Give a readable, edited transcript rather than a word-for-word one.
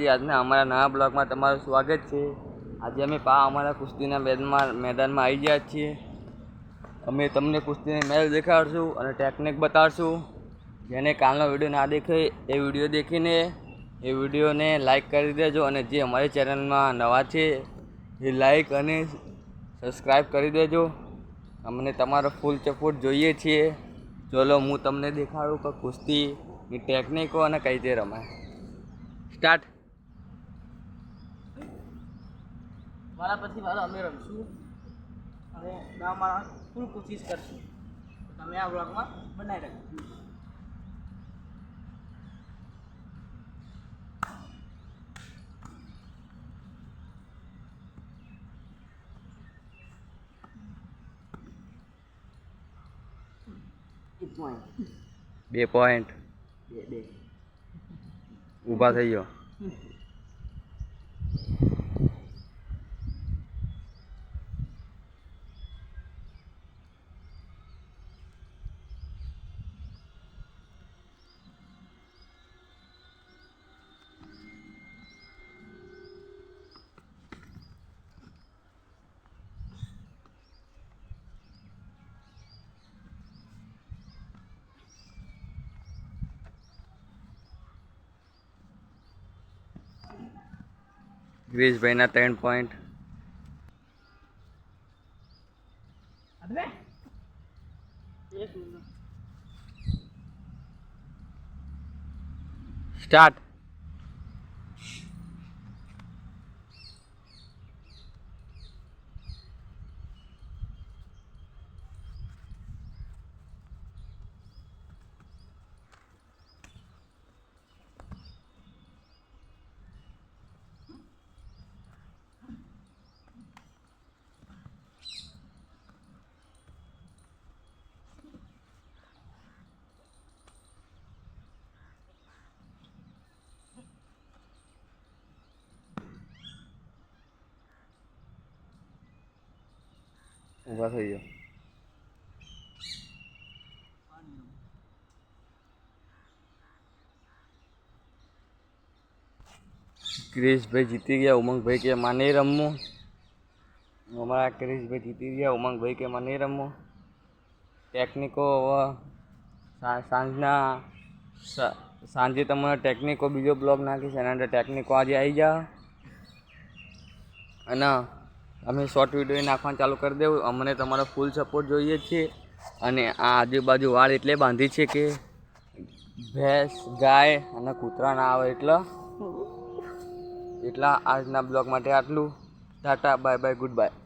માતાજી। આજના અમારા નવા બ્લોગમાં તમારું સ્વાગત છે। આજે અમે અમારા કુસ્તીના મેદાનમાં આવી ગયા છીએ। અમે તમને કુસ્તીની મેચ દેખાડશું અને ટેકનિક બતાડશું। જેને કાલનો વિડીયો ના દેખે એ વિડીયો દેખીને એ વિડીયોને લાઈક કરી દેજો અને જે અમારી ચેનલમાં નવા છે એ લાઈક અને સબસ્ક્રાઈબ કરી દેજો। અમને તમારો ફૂલ સપોર્ટ જોઈએ છીએ। ચલો હું તમને દેખાડું કે કુસ્તીની ટેકનિકો અને કઈ રીતે રમાય। સ્ટાર્ટ। મારા પછી મારો અમે રમશું અને મારા ફૂલ કોશિશ કરશું। તમે આ બ્લોગમાં બનાવી રાખજો। બે પોઈન્ટ ઊભા થઈ ગયો। ગ્રીસભાઈના 3 પોઈન્ટ। સ્ટાર્ટ। ઊભા થઈ ગયો। ક્રિશભાઈ જીતી ગયા। ઉમંગભાઈ કે માં નહીં રમવું। અમારા ક્રિશભાઈ જીતી ગયા। ઉમંગભાઈ કે માં નહીં રમવું। ટેકનિકો સાંજે તમારે ટેકનિકો બીજો બ્લોગ નાખીશ એના અંદર ટેકનિકો આજે આવી જાઓ અને અમે શોર્ટ વિડીયો નાખવાનું ચાલુ કરી દેવું। અમને તમારો ફૂલ સપોર્ટ જોઈએ છીએ અને આ આજુબાજુ વાળ એટલે બાંધી છે કે ભેંસ ગાય અને કૂતરા ના આવે એટલા આજના બ્લોગ માટે આટલું। Tata bye bye good bye.